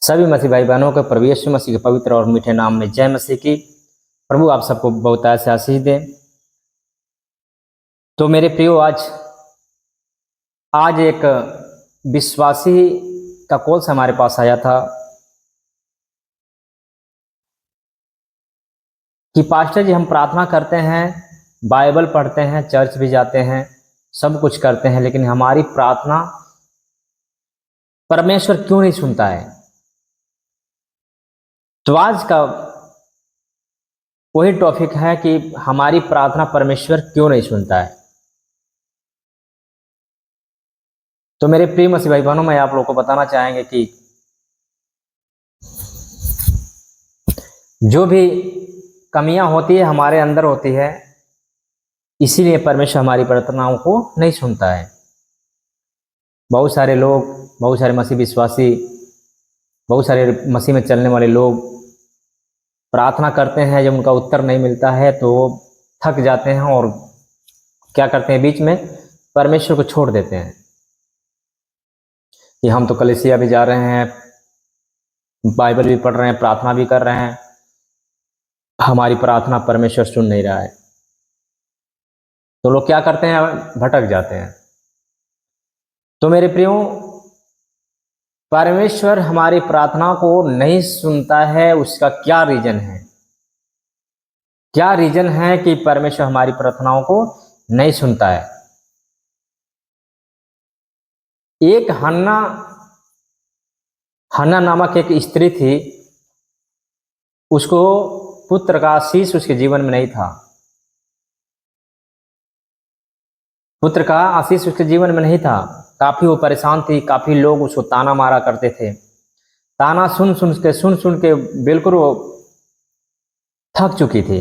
सभी मसीह भाई बहनों के प्रभु यीशु मसीह के पवित्र और मीठे नाम में जय मसीह की। प्रभु आप सबको बहुतायत से आशीष दे। तो मेरे प्रियो, आज एक विश्वासी का कॉल से हमारे पास आया था कि पास्टर जी, हम प्रार्थना करते हैं, बाइबल पढ़ते हैं, चर्च भी जाते हैं, सब कुछ करते हैं, लेकिन हमारी प्रार्थना परमेश्वर क्यों नहीं सुनता है। तो आज का वही टॉपिक है कि हमारी प्रार्थना परमेश्वर क्यों नहीं सुनता है। तो मेरे प्रिय मसीह भाई बहनों, मैं आप लोगों को बताना चाहेंगे कि जो भी कमियां होती है हमारे अंदर होती है, इसीलिए परमेश्वर हमारी प्रार्थनाओं को नहीं सुनता है। बहुत सारे लोग, बहुत सारे मसीह विश्वासी, बहुत सारे मसीह में चलने वाले लोग प्रार्थना करते हैं, जब उनका उत्तर नहीं मिलता है तो वो थक जाते हैं और क्या करते हैं, बीच में परमेश्वर को छोड़ देते हैं कि हम तो कलीसिया भी जा रहे हैं, बाइबल भी पढ़ रहे हैं, प्रार्थना भी कर रहे हैं, हमारी प्रार्थना परमेश्वर सुन नहीं रहा है। तो लोग क्या करते हैं, भटक जाते हैं। तो मेरे प्रियो, परमेश्वर हमारी प्रार्थना को नहीं सुनता है, उसका क्या रीजन है? क्या रीजन है कि परमेश्वर हमारी प्रार्थनाओं को नहीं सुनता है? एक हन्ना नामक एक स्त्री थी, उसको पुत्र का आशीष उसके जीवन में नहीं था। पुत्र का आशीष उसके जीवन में नहीं था। काफी वो परेशान थी, काफी लोग उसको ताना मारा करते थे। ताना सुन सुन के बिल्कुल वो थक चुकी थी।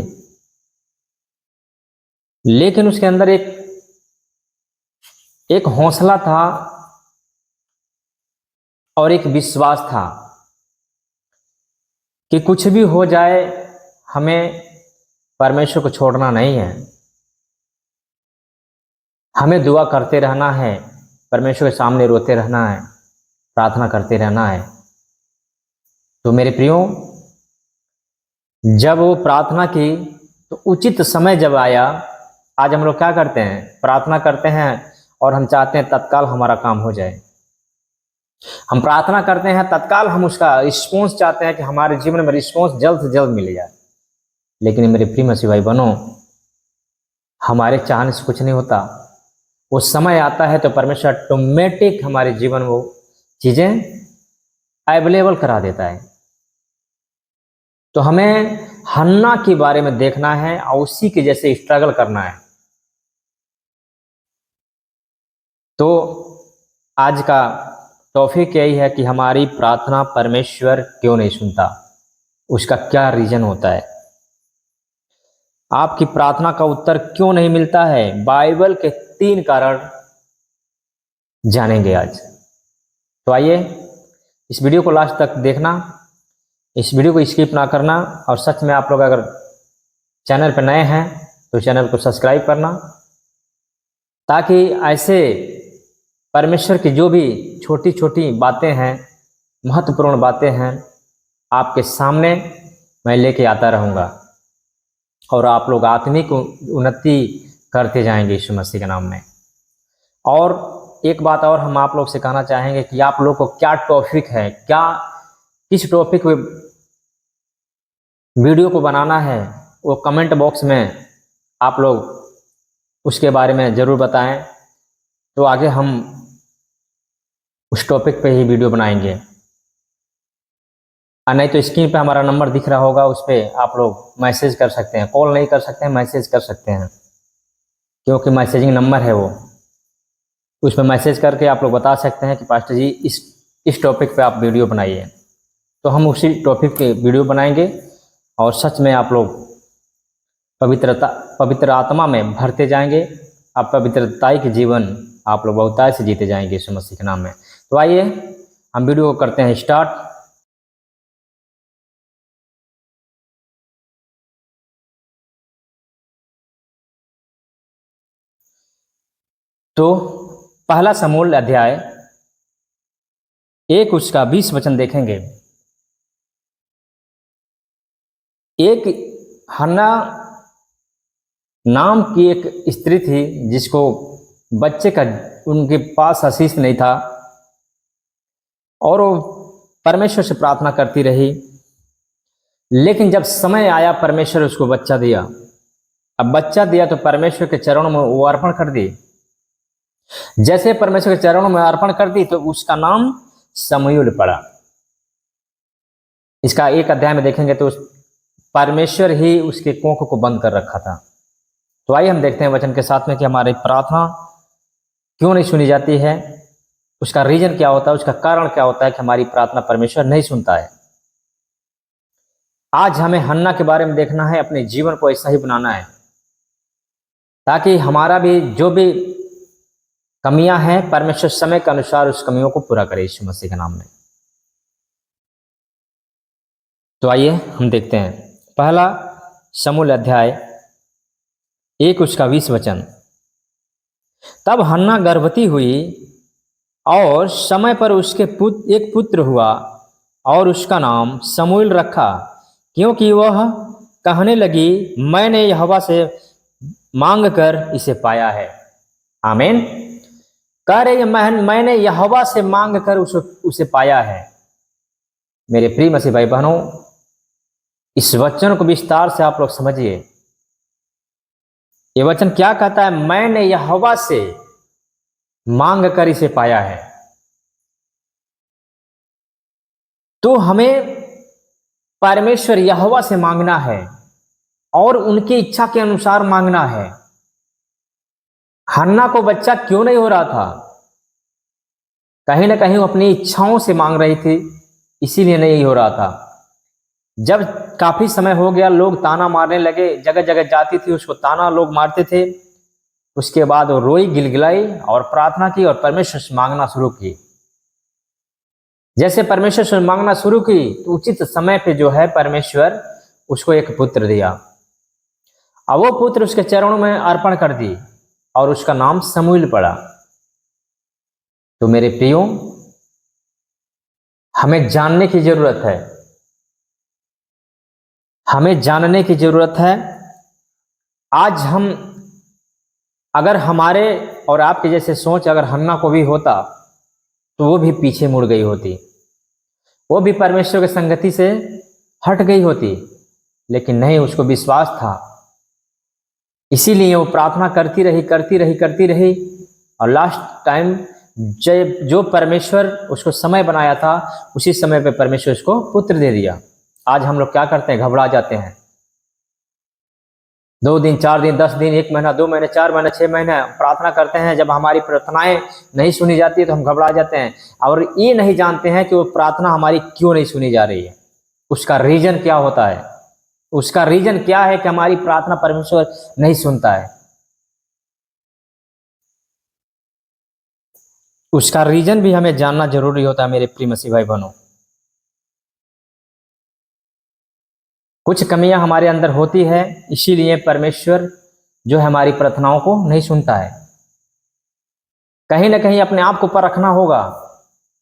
लेकिन उसके अंदर एक हौसला था और एक विश्वास था कि कुछ भी हो जाए, हमें परमेश्वर को छोड़ना नहीं है, हमें दुआ करते रहना है, परमेश्वर के सामने रोते रहना है, प्रार्थना करते रहना है। तो मेरे प्रियो, जब वो प्रार्थना की तो उचित समय जब आया, आज हम लोग क्या करते हैं, प्रार्थना करते हैं और हम चाहते हैं तत्काल हमारा काम हो जाए। हम प्रार्थना करते हैं, तत्काल हम उसका रिस्पॉन्स चाहते हैं कि हमारे जीवन में रिस्पॉन्स जल्द से जल्द मिल जाए। लेकिन मेरे प्रिय मसीह भाई बहनों, हमारे चाहने से कुछ नहीं होता। वो समय आता है तो परमेश्वर ऑटोमेटिक हमारे जीवन में वो चीजें अवेलेबल करा देता है। तो हमें हन्ना के बारे में देखना है और उसी के जैसे स्ट्रगल करना है। तो आज का टॉपिक यही है कि हमारी प्रार्थना परमेश्वर क्यों नहीं सुनता, उसका क्या रीजन होता है। आपकी प्रार्थना का उत्तर क्यों नहीं मिलता है, बाइबल के 3 कारण जानेंगे आज। तो आइए इस वीडियो को लास्ट तक देखना, इस वीडियो को स्किप ना करना, और सच में आप लोग अगर चैनल पर नए हैं तो चैनल को सब्सक्राइब करना, ताकि ऐसे परमेश्वर की जो भी छोटी छोटी बातें हैं, महत्वपूर्ण बातें हैं, आपके सामने मैं लेके आता रहूँगा और आप लोग आत्मिक उन्नति करते जाएंगे यीशु मसीह के नाम में। और एक बात और हम आप लोग से कहना चाहेंगे कि आप लोग को क्या टॉपिक है, किस टॉपिक पे वीडियो को बनाना है, वो कमेंट बॉक्स में आप लोग उसके बारे में ज़रूर बताएं। तो आगे हम उस टॉपिक पे ही वीडियो बनाएंगे। और नहीं तो स्क्रीन पे हमारा नंबर दिख रहा होगा, उस पर आप लोग मैसेज कर सकते हैं। कॉल नहीं कर सकते हैं, मैसेज कर सकते हैं, क्योंकि मैसेजिंग नंबर है वो। उसमें मैसेज करके आप लोग बता सकते हैं कि पास्टर जी इस टॉपिक पे आप वीडियो बनाइए, तो हम उसी टॉपिक पे वीडियो बनाएंगे। और सच में आप लोग पवित्र आत्मा में भरते जाएंगे, आप पवित्रता के जीवन आप लोग बहुतायत से जीते जाएंगे यीशु मसीह के नाम में। तो आइए हम वीडियो को करते हैं स्टार्ट। तो पहला शमूएल अध्याय 1 उसका 20 वचन देखेंगे। एक हन्ना नाम की एक स्त्री थी जिसको बच्चे का उनके पास आशीष नहीं था, और वो परमेश्वर से प्रार्थना करती रही। लेकिन जब समय आया, परमेश्वर उसको बच्चा दिया। अब बच्चा दिया तो परमेश्वर के चरणों में वो अर्पण कर दी। जैसे परमेश्वर के चरणों में अर्पण कर दी तो उसका नाम शमूएल पड़ा। इसका एक अध्याय में देखेंगे तो परमेश्वर ही उसके कोख को बंद कर रखा था। तो आइए हम देखते हैं वचन के साथ में कि हमारी प्रार्थना क्यों नहीं सुनी जाती है, उसका रीजन क्या होता है, उसका कारण क्या होता है कि हमारी प्रार्थना परमेश्वर नहीं सुनता है। आज हमें हन्ना के बारे में देखना है, अपने जीवन को ऐसा ही बनाना है ताकि हमारा भी जो भी कमियां हैं परमेश्वर समय के अनुसार उस कमियों को पूरा करे यीशु मसीह के नाम में। तो आइए हम देखते हैं पहला शमूएल अध्याय 1 उसका 20 वचन। तब हन्ना गर्भवती हुई और समय पर उसके एक पुत्र हुआ और उसका नाम शमूएल रखा, क्योंकि वह कहने लगी, मैंने यहोवा से मांग कर इसे पाया है। आमीन। कह रहे मैंने यहोवा से मांग कर उसे पाया है। मेरे प्रिय मसीह भाई बहनों, इस वचन को विस्तार से आप लोग समझिए। ये वचन क्या कहता है? मैंने यहोवा से मांग कर इसे पाया है। तो हमें परमेश्वर यहोवा से मांगना है और उनकी इच्छा के अनुसार मांगना है। हन्ना को बच्चा क्यों नहीं हो रहा था? कहीं ना कहीं वो अपनी इच्छाओं से मांग रही थी, इसीलिए नहीं हो रहा था। जब काफी समय हो गया, लोग ताना मारने लगे, जगह जगह जाती थी, उसको ताना लोग मारते थे। उसके बाद वो रोई, गिलगिलाई और प्रार्थना की और परमेश्वर से मांगना शुरू की। जैसे परमेश्वर से मांगना शुरू की तो उचित समय पे जो है परमेश्वर उसको एक पुत्र दिया। अब वो पुत्र उसके चरणों में अर्पण कर दी और उसका नाम शमूएल पड़ा। तो मेरे प्रियो, हमें जानने की जरूरत है, हमें जानने की जरूरत है। आज हम अगर हमारे और आपके जैसे सोच अगर हन्ना को भी होता तो वो भी पीछे मुड़ गई होती, वो भी परमेश्वर की संगति से हट गई होती। लेकिन नहीं, उसको विश्वास था, इसीलिए वो प्रार्थना करती रही और लास्ट टाइम जो परमेश्वर उसको समय बनाया था उसी समय पे परमेश्वर उसको पुत्र दे दिया। आज हम लोग क्या करते हैं? घबरा जाते हैं। 2 दिन, 4 दिन, 10 दिन, 1 महीना, 2 महीने, 4 महीने, 6 महीने प्रार्थना करते हैं। जब हमारी प्रार्थनाएं नहीं सुनी जाती है तो हम घबरा जाते हैं और ये नहीं जानते हैं कि वो प्रार्थना हमारी क्यों नहीं सुनी जा रही है, उसका रीजन क्या होता है। उसका रीजन क्या है कि हमारी प्रार्थना परमेश्वर नहीं सुनता है? उसका रीजन भी हमें जानना जरूरी होता है। मेरे प्रिय मसीह भाई बहनों, कुछ कमियां हमारे अंदर होती है, इसीलिए परमेश्वर जो है हमारी प्रार्थनाओं को नहीं सुनता है। कहीं ना कहीं अपने आप को परखना होगा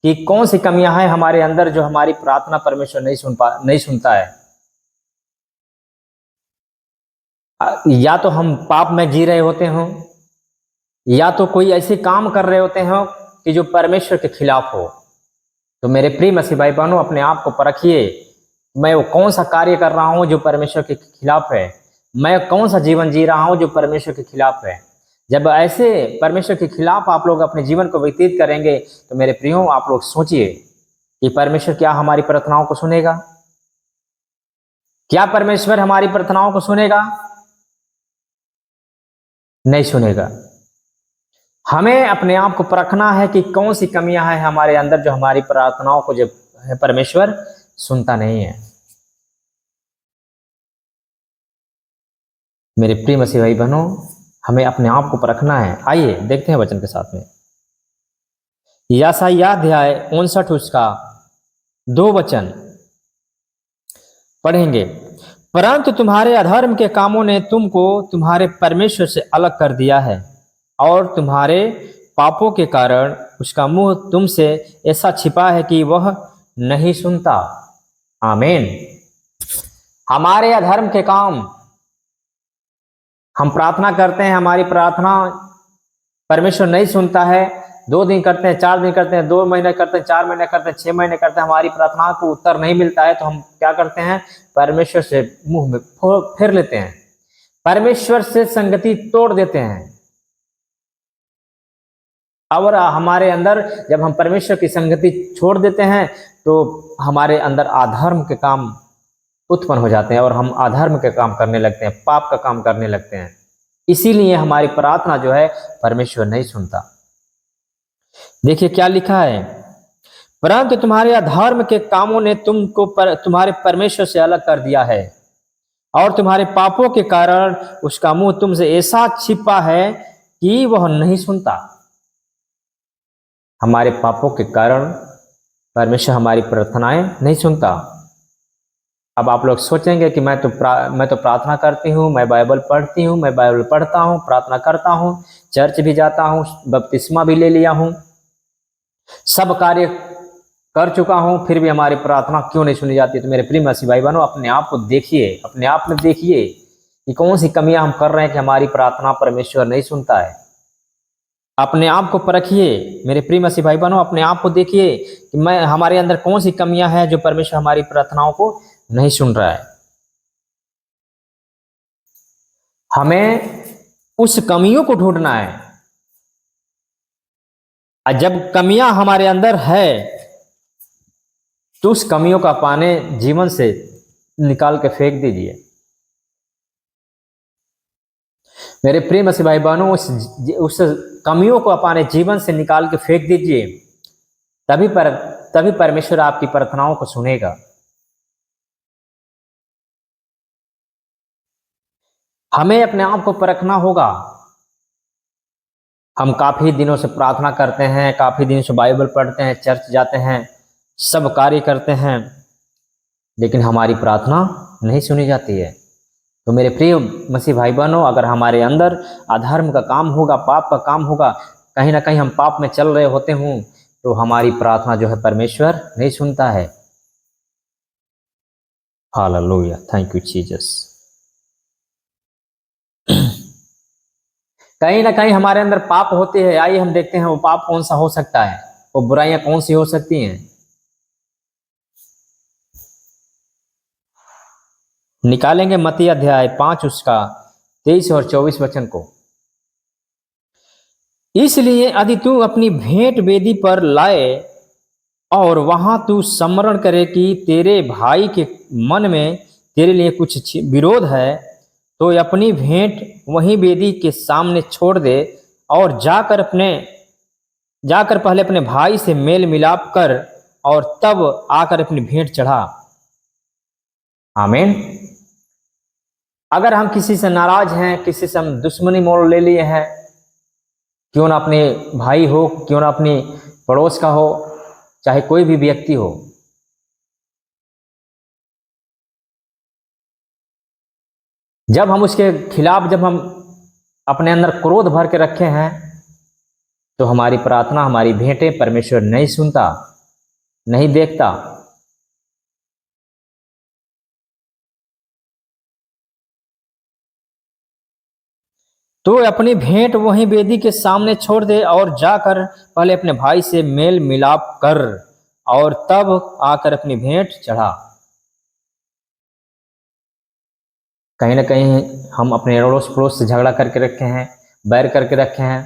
कि कौन सी कमियां हैं हमारे अंदर जो हमारी प्रार्थना परमेश्वर नहीं सुनता है। या तो हम पाप में जी रहे होते हों, या तो कोई ऐसे काम कर रहे होते हो कि जो परमेश्वर के खिलाफ हो। तो मेरे प्रिय मसीह भाई बहनों, अपने आप को परखिए, मैं वो कौन सा कार्य कर रहा हूं जो परमेश्वर के खिलाफ है, मैं कौन सा जीवन जी रहा हूं जो परमेश्वर के खिलाफ है। जब ऐसे परमेश्वर के खिलाफ आप लोग अपने जीवन को व्यतीत करेंगे तो मेरे प्रियो, आप लोग सोचिए कि परमेश्वर क्या हमारी प्रार्थनाओं को सुनेगा? क्या परमेश्वर हमारी प्रार्थनाओं को सुनेगा? नहीं सुनेगा। हमें अपने आप को परखना है कि कौन सी कमियां हैं हमारे अंदर जो हमारी प्रार्थनाओं को जो परमेश्वर सुनता नहीं है। मेरे प्रिय मसीह भाई बहनों, हमें अपने आप को परखना है। आइए देखते हैं वचन के साथ में यशायाह अध्याय 59 उसका 2 वचन पढ़ेंगे। परंतु तुम्हारे अधर्म के कामों ने तुमको तुम्हारे परमेश्वर से अलग कर दिया है और तुम्हारे पापों के कारण उसका मुंह तुमसे ऐसा छिपा है कि वह नहीं सुनता। आमीन। हमारे अधर्म के काम हम प्रार्थना करते हैं, हमारी प्रार्थना परमेश्वर नहीं सुनता है। 2 दिन करते हैं, 4 दिन करते हैं, 2 महीने करते हैं, 4 महीने करते हैं, 6 महीने करते हैं, हमारी प्रार्थना को उत्तर नहीं मिलता है, तो हम क्या करते हैं? परमेश्वर से मुंह में फेर लेते हैं, परमेश्वर से संगति तोड़ देते हैं। और हमारे अंदर जब हम परमेश्वर की संगति छोड़ देते हैं तो हमारे अंदर अधर्म के काम उत्पन्न हो जाते हैं और हम अधर्म के काम करने लगते हैं, पाप का काम करने लगते हैं। इसीलिए हमारी प्रार्थना जो है परमेश्वर नहीं सुनता। देखिए क्या लिखा है, परंतु तुम्हारे अधर्म के कामों ने तुमको तुम्हारे परमेश्वर से अलग कर दिया है और तुम्हारे पापों के कारण उसका मुंह तुमसे ऐसा छिपा है कि वह नहीं सुनता। हमारे पापों के कारण परमेश्वर हमारी प्रार्थनाएं नहीं सुनता। अब आप लोग सोचेंगे कि मैं तो प्रार्थना करती हूँ, मैं बाइबल पढ़ती हूँ, मैं बाइबल पढ़ता हूँ, प्रार्थना करता हूँ, चर्च भी जाता हूँ, बपतिस्मा भी ले लिया हूँ, सब कार्य कर चुका हूँ, फिर भी हमारी प्रार्थना क्यों नहीं सुनी जाती? तो मेरे प्रिय मसीह भाई बहनों, अपने आप को देखिए, अपने आप में देखिए कि कौन सी कमियां हम कर रहे हैं कि हमारी प्रार्थना परमेश्वर नहीं सुनता है। अपने आप को परखिए मेरे प्रिय मसीह भाई बहनों, अपने आप को देखिए कि हमारे अंदर कौन सी कमियां हैं जो परमेश्वर हमारी प्रार्थनाओं को नहीं सुन रहा है। हमें उस कमियों को ढूंढना है, और जब कमियां हमारे अंदर है तो उस कमियों का पाने जीवन से निकाल के फेंक दीजिए। मेरे प्रिय मसीह भाई बहनों, उस कमियों को अपने जीवन से निकाल के फेंक दीजिए, तभी परमेश्वर आपकी प्रार्थनाओं को सुनेगा। हमें अपने आप को परखना होगा। हम काफी दिनों से प्रार्थना करते हैं, काफी दिनों से बाइबल पढ़ते हैं, चर्च जाते हैं, सब कार्य करते हैं, लेकिन हमारी प्रार्थना नहीं सुनी जाती है। तो मेरे प्रिय मसीह भाई बहनों, अगर हमारे अंदर अधर्म का काम होगा, पाप का काम होगा, कहीं ना कहीं हम पाप में चल रहे होते हों, तो हमारी प्रार्थना जो है परमेश्वर नहीं सुनता है। Hallelujah, thank you Jesus. कहीं ना कहीं हमारे अंदर पाप होते हैं। आइए हम देखते हैं वो पाप कौन सा हो सकता है, वो बुराइयां कौन सी हो सकती हैं। निकालेंगे मत्ती अध्याय 5 उसका 23 और 24 वचन को। इसलिए यदि तू अपनी भेंट वेदी पर लाए और वहां तू स्मरण करे कि तेरे भाई के मन में तेरे लिए कुछ विरोध है, तो अपनी भेंट वहीं वेदी के सामने छोड़ दे और जाकर पहले अपने भाई से मेल मिलाप कर और तब आकर अपनी भेंट चढ़ा। आमीन। अगर हम किसी से नाराज हैं, किसी से हम दुश्मनी मोल ले लिए हैं, क्यों ना अपने भाई हो, क्यों ना अपनी पड़ोस का हो, चाहे कोई भी व्यक्ति हो, जब हम उसके खिलाफ जब हम अपने अंदर क्रोध भर के रखे हैं, तो हमारी प्रार्थना, हमारी भेंटें परमेश्वर नहीं सुनता, नहीं देखता। तो अपनी भेंट वहीं वेदी के सामने छोड़ दे और जाकर पहले अपने भाई से मेल मिलाप कर और तब आकर अपनी भेंट चढ़ा। कहीं ना कहीं हम अपने अड़ोस पड़ोस से झगड़ा करके रखे हैं, बैर करके रखे हैं,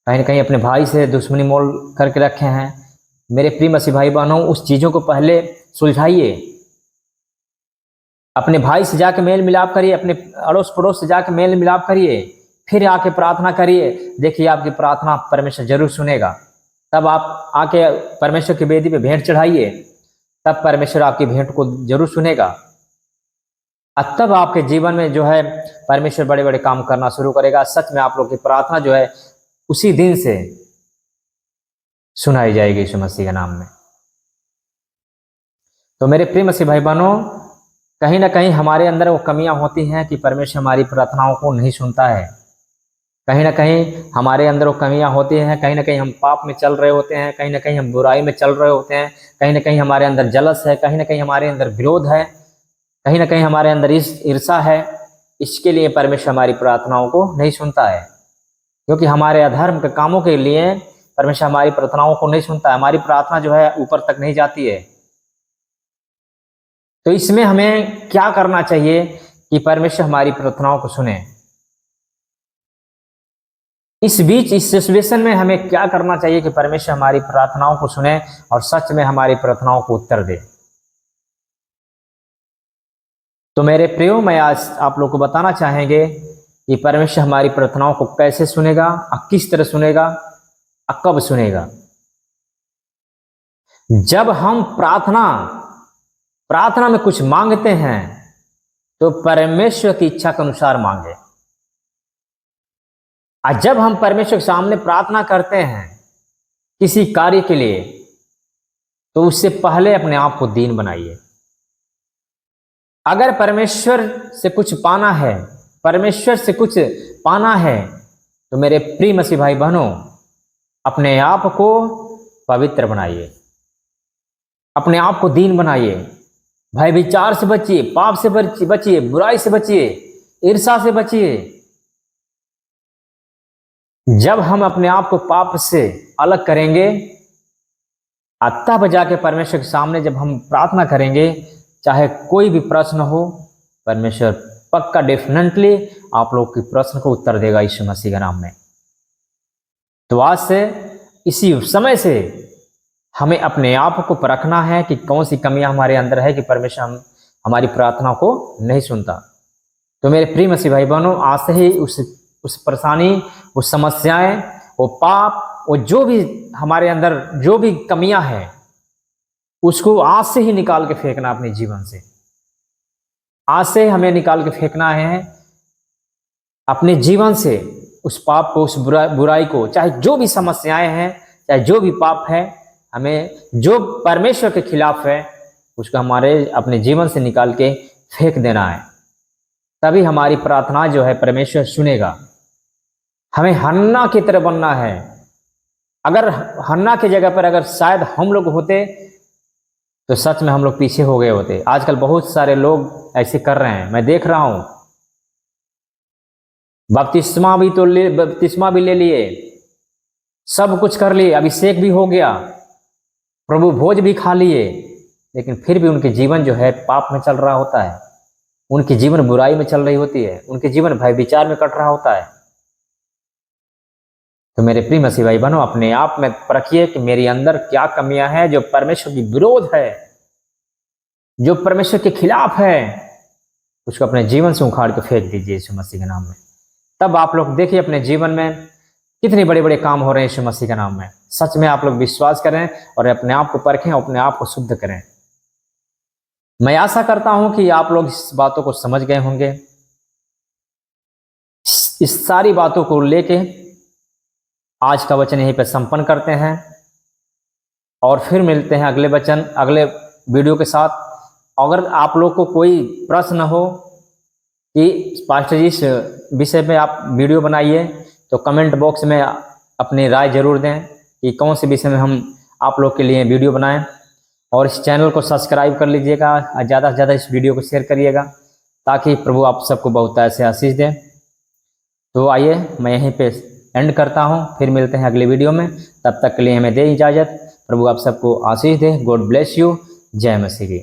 कहीं ना कहीं अपने भाई से दुश्मनी मोल करके रखे हैं। मेरे प्रिय मसीह भाई बहनों, उस चीज़ों को पहले सुलझाइए। अपने भाई से जाके मेल मिलाप करिए, अपने अड़ोस पड़ोस से जाके मेल मिलाप करिए, फिर आके प्रार्थना करिए। देखिए आपकी प्रार्थना परमेश्वर जरूर सुनेगा। तब आप आके परमेश्वर की वेदी पे भेंट चढ़ाइए, तब परमेश्वर आपकी भेंट को जरूर सुनेगा। और तब आपके जीवन में जो है परमेश्वर बड़े बड़े काम करना शुरू करेगा। सच में आप लोग की प्रार्थना जो है उसी दिन से सुनाई जाएगी यीशु मसीह के नाम में। तो मेरे प्रिय मसीह भाई बहनों, कहीं ना कहीं हमारे अंदर वो कमियां होती हैं कि परमेश्वर हमारी प्रार्थनाओं को नहीं सुनता है। कहीं ना कहीं हमारे अंदर वो कमियां होती हैं, कहीं ना कहीं हम पाप में चल रहे होते हैं, कहीं ना कहीं हम बुराई में चल रहे होते हैं, कहीं ना कहीं हमारे अंदर जलस है, कहीं ना कहीं हमारे अंदर विरोध है, कहीं ना कहीं हमारे अंदर इस ईर्षा है, इसके लिए परमेश्वर हमारी प्रार्थनाओं को नहीं सुनता है, क्योंकि हमारे अधर्म के कामों के लिए परमेश्वर हमारी प्रार्थनाओं को नहीं सुनता है। हमारी प्रार्थना जो है ऊपर तक नहीं जाती है। तो इसमें हमें क्या करना चाहिए कि परमेश्वर हमारी प्रार्थनाओं को सुने। इस बीच इस सिचुएशन में हमें क्या करना चाहिए कि परमेश्वर हमारी प्रार्थनाओं को सुने और सच में हमारी प्रार्थनाओं को उत्तर दे। तो मेरे प्रियो, मैं आज आप लोग को बताना चाहेंगे कि परमेश्वर हमारी प्रार्थनाओं को कैसे सुनेगा और किस तरह सुनेगा और कब सुनेगा। जब हम प्रार्थना में कुछ मांगते हैं तो परमेश्वर की इच्छा के अनुसार मांगे। और जब हम परमेश्वर के सामने प्रार्थना करते हैं किसी कार्य के लिए, तो उससे पहले अपने आप को दीन बनाइए। अगर परमेश्वर से कुछ पाना है, परमेश्वर से कुछ पाना है, तो मेरे प्रिय मसीह भाई बहनों, अपने आप को पवित्र बनाइए, अपने आप को दीन बनाइए। भय विचार से बचिए, पाप से बचिए, बुराई से बचिए, ईर्ष्या से बचिए। जब हम अपने आप को पाप से अलग करेंगे, तब जाके परमेश्वर के सामने जब हम प्रार्थना करेंगे, चाहे कोई भी प्रश्न हो, परमेश्वर पक्का डेफिनेटली आप लोग के प्रश्न को उत्तर देगा यीशु मसीह के नाम में। तो आज से, इसी समय से हमें अपने आप को परखना है कि कौन सी कमियां हमारे अंदर है कि परमेश्वर हमारी प्रार्थना को नहीं सुनता। तो मेरे प्रिय मसीह भाई बहनों, आज से ही उस परेशानी, उस समस्याएं, वो पाप, वो जो भी हमारे अंदर जो भी कमियां हैं, उसको आज से ही निकाल के फेंकना अपने जीवन से। आज से हमें निकाल के फेंकना है अपने जीवन से उस पाप को, उस बुराई को। चाहे जो भी समस्याएं हैं, चाहे जो भी पाप है, हमें जो परमेश्वर के खिलाफ है, उसको हमारे अपने जीवन से निकाल के फेंक देना है। तभी हमारी प्रार्थना जो है परमेश्वर सुनेगा। हमें हन्ना की तरह बनना है। अगर हन्ना की जगह पर अगर शायद हम लोग होते, तो सच में हम लोग पीछे हो गए होते। आजकल बहुत सारे लोग ऐसे कर रहे हैं, मैं देख रहा हूं। बपतिस्मा भी ले लिए, सब कुछ कर लिए, अभिषेक भी हो गया, प्रभु भोज भी खा लिए, लेकिन फिर भी उनके जीवन जो है पाप में चल रहा होता है, उनकी जीवन बुराई में चल रही होती है, उनके जीवन भय विचार में कट रहा होता है। तो मेरे प्रिय मसीह भाई बहनों, अपने आप में परखिए कि मेरे अंदर क्या कमियां हैं जो परमेश्वर की विरोध है, जो परमेश्वर के खिलाफ है, उसको अपने जीवन से उखाड़ के फेंक दीजिए यीशु मसीह के नाम में। तब आप लोग देखिए अपने जीवन में कितने बड़े बड़े काम हो रहे हैं यीशु मसीह के नाम में। सच में आप लोग विश्वास करें और अपने आप को परखें, अपने आप को शुद्ध करें। मैं आशा करता हूं कि आप लोग इस बातों को समझ गए होंगे। इस सारी बातों को लेके आज का वचन यहीं पे संपन्न करते हैं और फिर मिलते हैं अगले वीडियो के साथ। अगर आप लोग को कोई प्रश्न हो कि पास्टर जी इस विषय पे आप वीडियो बनाइए, तो कमेंट बॉक्स में अपनी राय जरूर दें कि कौन से विषय में हम आप लोग के लिए वीडियो बनाएं। और इस चैनल को सब्सक्राइब कर लीजिएगा, ज़्यादा से ज़्यादा इस वीडियो को शेयर करिएगा, ताकि प्रभु आप सबको बहुत ऐसे आशीष दें। तो आइए मैं यहीं पे एंड करता हूं, फिर मिलते हैं अगले वीडियो में। तब तक के लिए हमें दे इजाज़त। प्रभु आप सबको आशीष दे। God bless you. जय मसीह की।